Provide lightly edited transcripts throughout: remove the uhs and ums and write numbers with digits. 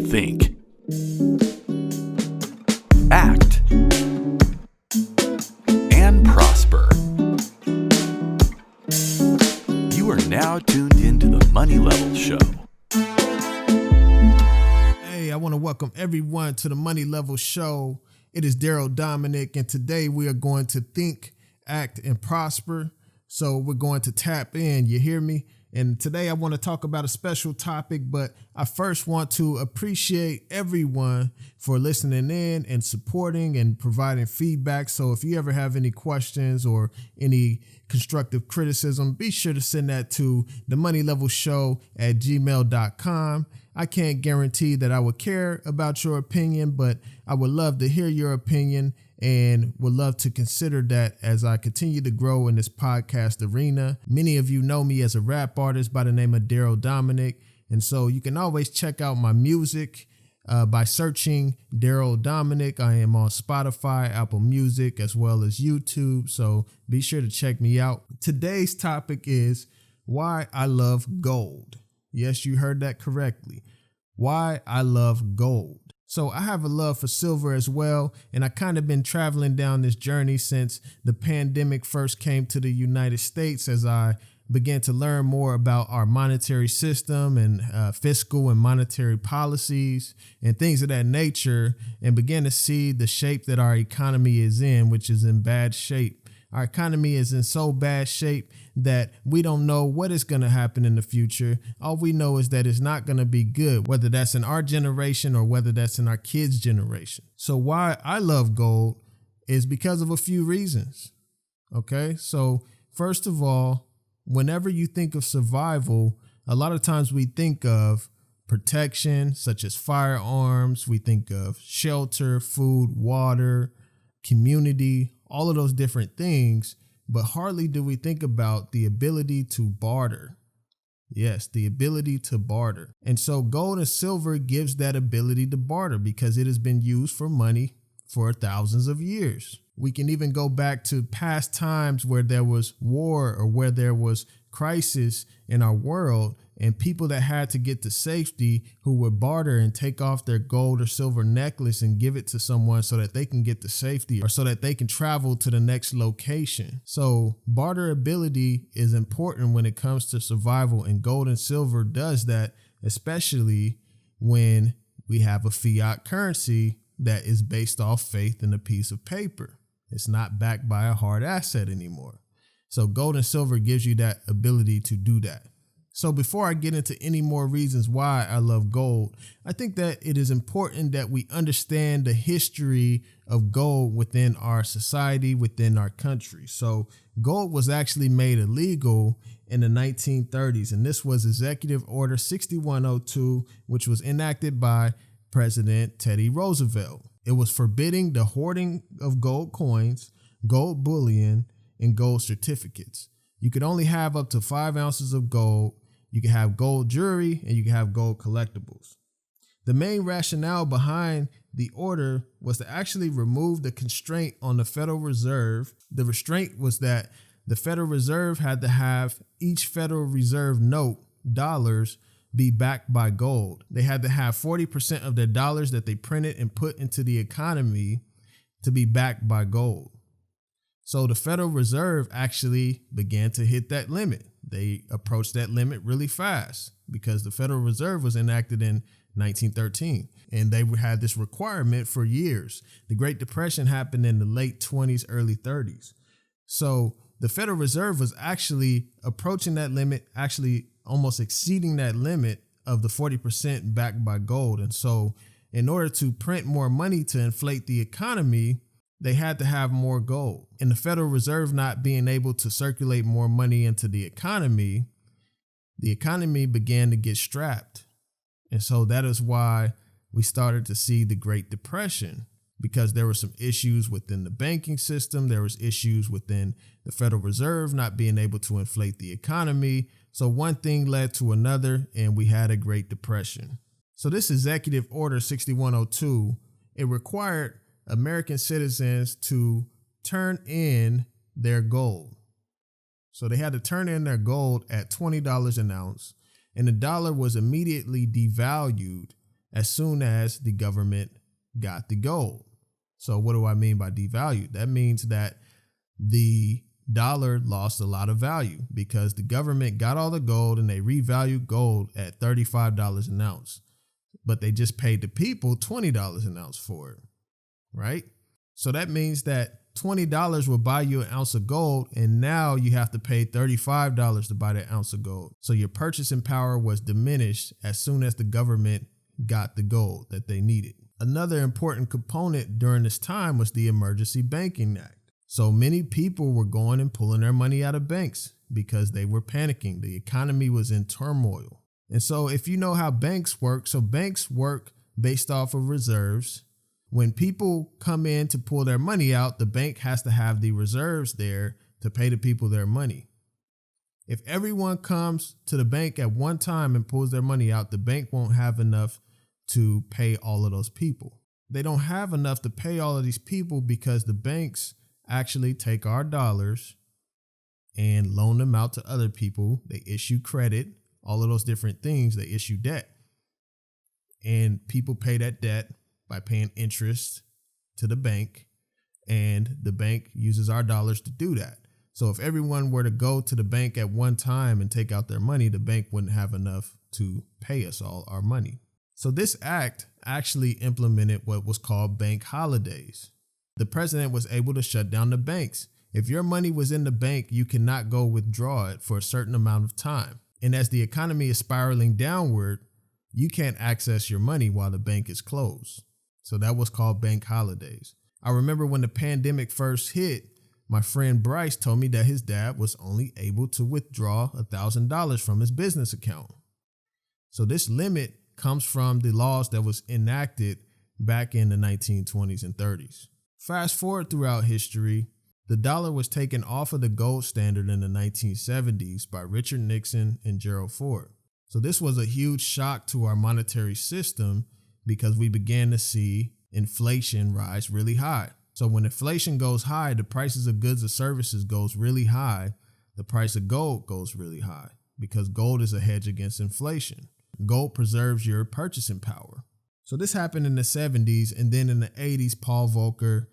Think, act, and prosper. You are now tuned into the Money Level Show. Hey, I want to welcome everyone to the Money Level Show. It is Darrell Dominic, and today we are going to think, act, and prosper. So we're going to tap in, you hear me? And today I want to talk about a special topic, but I first want to appreciate everyone for listening in and supporting and providing feedback. So if you ever have any questions or any constructive criticism, be sure to send that to themoneylevelshow@gmail.com. I can't guarantee that I would care about your opinion, but I would love to hear your opinion and would love to consider that as I continue to grow in this podcast arena. Many of you know me as a rap artist by the name of Darrell Dominic, and so you can always check out my music by searching Darrell Dominic. I am on Spotify, Apple Music, as well as YouTube, so be sure to check me out. Today's topic is why I love gold. Yes, you heard that correctly. Why I love gold. So I have a love for silver as well, and I kind of been traveling down this journey since the pandemic first came to the United States as I began to learn more about our monetary system and fiscal and monetary policies and things of that nature, and began to see the shape that our economy is in, which is in bad shape. Our economy is in so bad shape that we don't know what is going to happen in the future. All we know is that it's not going to be good, whether that's in our generation or whether that's in our kids' generation. So why I love gold is because of a few reasons. Okay, so first of all, whenever you think of survival, a lot of times we think of protection, such as firearms. We think of shelter, food, water, community, all of those different things, but hardly do we think about the ability to barter. Yes, the ability to barter. And so gold and silver gives that ability to barter because it has been used for money for thousands of years. We can even go back to past times where there was war or where there was crisis in our world, and people that had to get to safety who would barter and take off their gold or silver necklace and give it to someone so that they can get to safety or so that they can travel to the next location. So barter ability is important when it comes to survival, and gold and silver does that, especially when we have a fiat currency that is based off faith in a piece of paper. It's not backed by a hard asset anymore. So gold and silver gives you that ability to do that. So before I get into any more reasons why I love gold, I think that it is important that we understand the history of gold within our society, within our country. So gold was actually made illegal in the 1930s, and this was Executive Order 6102, which was enacted by President Teddy Roosevelt. It was forbidding the hoarding of gold coins, gold bullion, and gold certificates. You could only have up to 5 ounces of gold. You can have gold jewelry and you can have gold collectibles. The main rationale behind the order was to actually remove the constraint on the Federal Reserve. The restraint was that the Federal Reserve had to have each Federal Reserve note, dollars, be backed by gold. They had to have 40% of their dollars that they printed and put into the economy to be backed by gold. So the Federal Reserve actually began to hit that limit. They approached that limit really fast because the Federal Reserve was enacted in 1913, and they had this requirement for years. The Great Depression happened in the late 20s, early 30s. So the Federal Reserve was actually approaching that limit, actually almost exceeding that limit of the 40% backed by gold. And so in order to print more money to inflate the economy, they had to have more gold. And the Federal Reserve not being able to circulate more money into the economy began to get strapped. And so that is why we started to see the Great Depression, because there were some issues within the banking system. There was issues within the Federal Reserve not being able to inflate the economy. So one thing led to another, and we had a Great Depression. So this Executive Order 6102, it required American citizens to turn in their gold. So they had to turn in their gold at $20 an ounce, and the dollar was immediately devalued as soon as the government got the gold. So what do I mean by devalued? That means that the dollar lost a lot of value because the government got all the gold and they revalued gold at $35 an ounce, but they just paid the people $20 an ounce for it, right? So that means that $20 will buy you an ounce of gold, and now you have to pay $35 to buy that ounce of gold. So your purchasing power was diminished as soon as the government got the gold that they needed. Another important component during this time was the Emergency Banking Act. So many people were going and pulling their money out of banks because they were panicking. The economy was in turmoil. And so if you know how banks work, so banks work based off of reserves. When people come in to pull their money out, the bank has to have the reserves there to pay the people their money. If everyone comes to the bank at one time and pulls their money out, the bank won't have enough to pay all of those people. They don't have enough to pay all of these people because the banks actually take our dollars and loan them out to other people. They issue credit, all of those different things. They issue debt, and people pay that debt by paying interest to the bank, and the bank uses our dollars to do that. So if everyone were to go to the bank at one time and take out their money, the bank wouldn't have enough to pay us all our money. So this act actually implemented what was called bank holidays. The president was able to shut down the banks. If your money was in the bank, you cannot go withdraw it for a certain amount of time. And as the economy is spiraling downward, you can't access your money while the bank is closed. So that was called bank holidays. I remember when the pandemic first hit, my friend Bryce told me that his dad was only able to withdraw $1,000 from his business account. So this limit comes from the laws that was enacted back in the 1920s and 30s. Fast forward throughout history, the dollar was taken off of the gold standard in the 1970s by Richard Nixon and Gerald Ford. So this was a huge shock to our monetary system because we began to see inflation rise really high. So when inflation goes high, the prices of goods and services goes really high. The price of gold goes really high because gold is a hedge against inflation. Gold preserves your purchasing power. So this happened in the 70s, and then in the 80s, Paul Volcker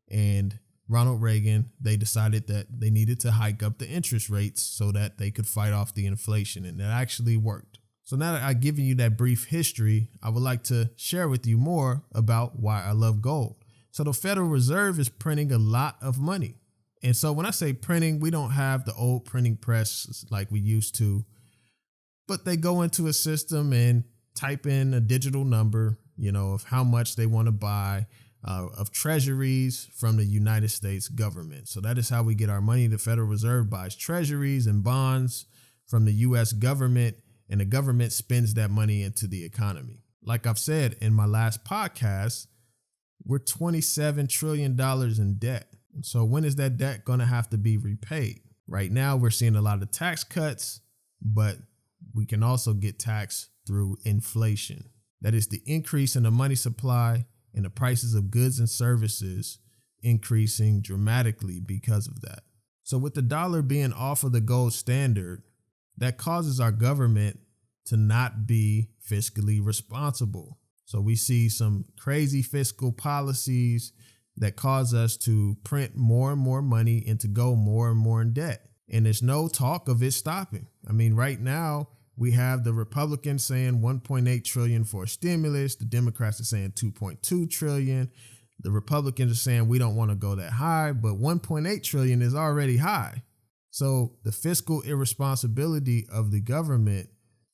and Ronald Reagan, they decided that they needed to hike up the interest rates so that they could fight off the inflation, and that actually worked. So now that I've given you that brief history, I would like to share with you more about why I love gold. So the Federal Reserve is printing a lot of money. And so when I say printing, we don't have the old printing press like we used to, but they go into a system and type in a digital number, of how much they want to buy of treasuries from the United States government. So that is how we get our money. The Federal Reserve buys treasuries and bonds from the U.S. government, and the government spends that money into the economy. Like I've said in my last podcast, we're $27 trillion in debt. And so when is that debt going to have to be repaid? Right now, we're seeing a lot of tax cuts, but we can also get taxed through inflation. That is the increase in the money supply and the prices of goods and services increasing dramatically because of that. So with the dollar being off of the gold standard, that causes our government to not be fiscally responsible. So we see some crazy fiscal policies that cause us to print more and more money and to go more and more in debt. And there's no talk of it stopping. I mean, right now, we have the Republicans saying 1.8 trillion for a stimulus. The Democrats are saying 2.2 trillion. The Republicans are saying we don't want to go that high, but 1.8 trillion is already high. So the fiscal irresponsibility of the government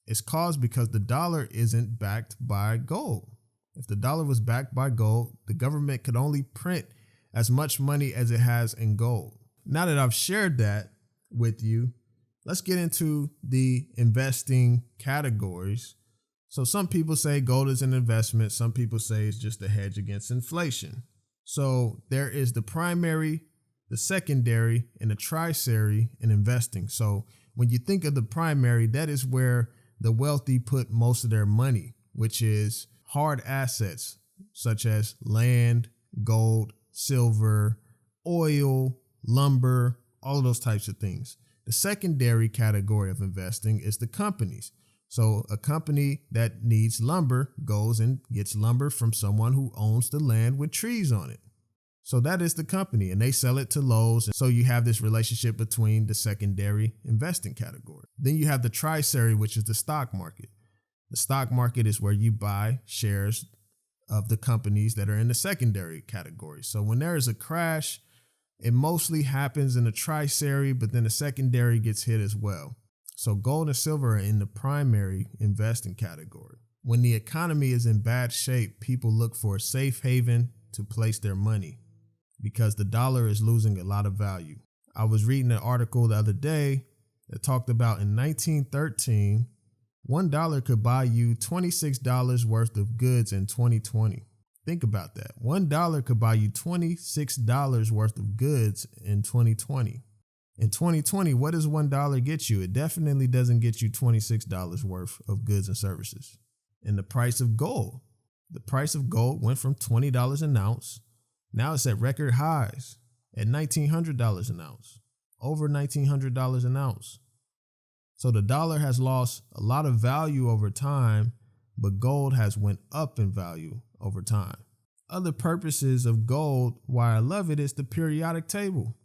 is caused because the dollar isn't backed by gold. If the dollar was backed by gold, the government could only print as much money as it has in gold. Now that I've shared that with you, let's get into the investing categories. So some people say gold is an investment. Some people say it's just a hedge against inflation. So there is the primary, the secondary, and the tertiary in investing. So when you think of the primary, that is where the wealthy put most of their money, which is hard assets such as land, gold, silver, oil, lumber, all of those types of things. The secondary category of investing is the companies. So a company that needs lumber goes and gets lumber from someone who owns the land with trees on it. So that is the company, and they sell it to Lowe's. And so you have this relationship between the secondary investing category. Then you have the tertiary, which is the stock market. The stock market is where you buy shares of the companies that are in the secondary category. So when there is a crash, it mostly happens in the tertiary, but then the secondary gets hit as well. So gold and silver are in the primary investing category. When the economy is in bad shape, people look for a safe haven to place their money because the dollar is losing a lot of value. I was reading an article the other day that talked about in 1913, $1 could buy you $26 worth of goods in 2020. Think about that. $1 could buy you $26 worth of goods in 2020. In 2020, what does $1 get you? It definitely doesn't get you $26 worth of goods and services. And the price of gold. The price of gold went from $20 an ounce. Now it's at record highs at $1,900 an ounce. Over $1,900 an ounce. So the dollar has lost a lot of value over time, but gold has went up in value over time. Other purposes of gold, why I love it, is the periodic table.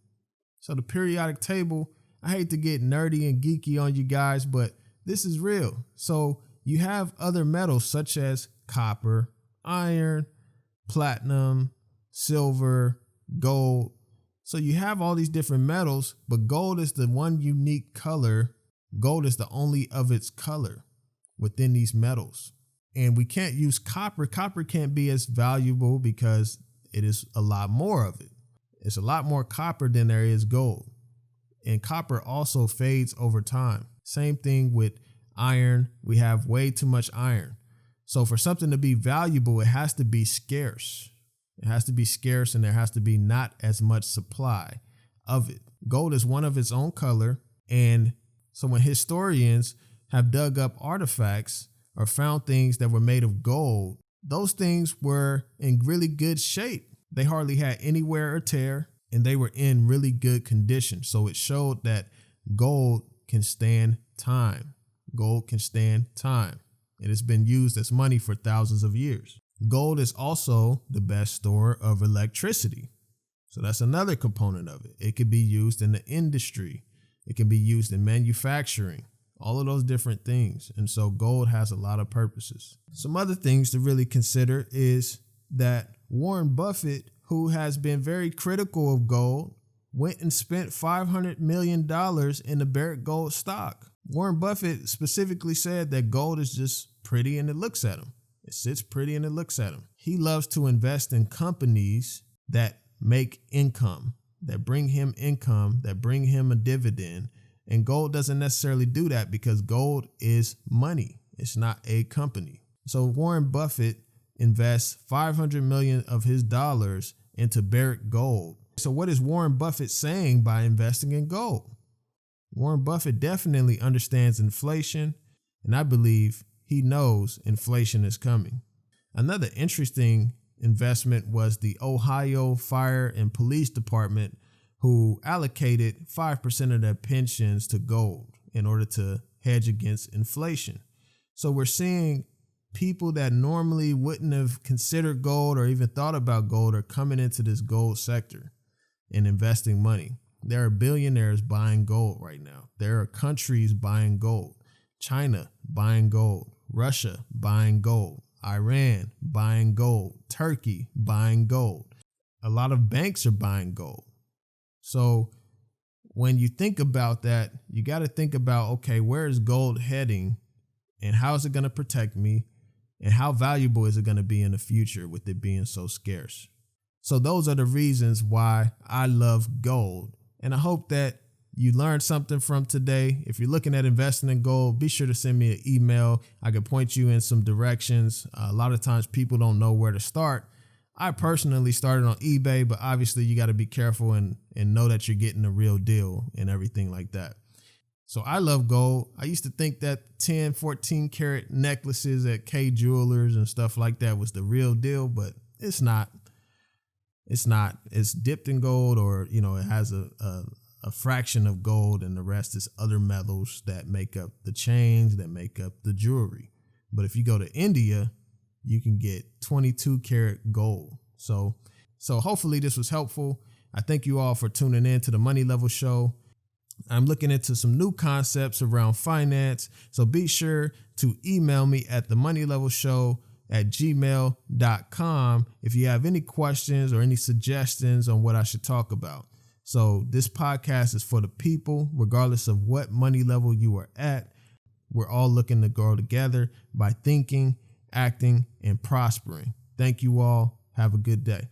So the periodic table, I hate to get nerdy and geeky on you guys, but this is real. So you have other metals such as copper, iron, platinum, silver, gold. So you have all these different metals, but gold is the one unique color. Gold is the only of its color within these metals. And we can't use copper. Copper can't be as valuable because it is a lot more of it. It's a lot more copper than there is gold. And copper also fades over time. Same thing with iron. We have way too much iron. So for something to be valuable, it has to be scarce. It has to be scarce, and there has to be not as much supply of it. Gold is one of its own color. And so when historians have dug up artifacts or found things that were made of gold, those things were in really good shape. They hardly had any wear or tear, and they were in really good condition. So it showed that gold can stand time. Gold can stand time. It has been used as money for thousands of years. Gold is also the best store of electricity. So that's another component of it. It could be used in the industry. It can be used in manufacturing, all of those different things. And so gold has a lot of purposes. Some other things to really consider is that Warren Buffett, who has been very critical of gold, went and spent $500 million in the Barrick Gold stock. Warren Buffett specifically said that gold is just pretty and it looks at him. It sits pretty and it looks at him. He loves to invest in companies that make income, that bring him income, that bring him a dividend. And gold doesn't necessarily do that because gold is money. It's not a company. So Warren Buffett invests $500 million of his dollars into Barrick Gold. So what is Warren Buffett saying by investing in gold? Warren Buffett definitely understands inflation, and I believe he knows inflation is coming. Another interesting investment was the Ohio Fire and Police Department, who allocated 5% of their pensions to gold in order to hedge against inflation. So we're seeing people that normally wouldn't have considered gold or even thought about gold are coming into this gold sector and investing money. There are billionaires buying gold right now. There are countries buying gold. China buying gold. Russia buying gold. Iran buying gold. Turkey buying gold. A lot of banks are buying gold. So when you think about that, you got to think about, okay, where is gold heading and how is it going to protect me? And how valuable is it going to be in the future with it being so scarce? So those are the reasons why I love gold. And I hope that you learned something from today. If you're looking at investing in gold, be sure to send me an email. I can point you in some directions. A lot of times people don't know where to start. I personally started on eBay, but obviously you got to be careful and know that you're getting the real deal and everything like that. So I love gold. I used to think that 10, 14 karat necklaces at K Jewelers and stuff like that was the real deal, but it's not. It's not. It's dipped in gold, or, it has a a fraction of gold, and the rest is other metals that make up the chains, that make up the jewelry. But if you go to India, you can get 22 karat gold. So hopefully this was helpful. I thank you all for tuning in to the Money Level Show. I'm looking into some new concepts around finance. So be sure to email me at themoneylevelshow@gmail.com if you have any questions or any suggestions on what I should talk about. So this podcast is for the people, regardless of what money level you are at. We're all looking to grow together by thinking, acting, and prospering. Thank you all. Have a good day.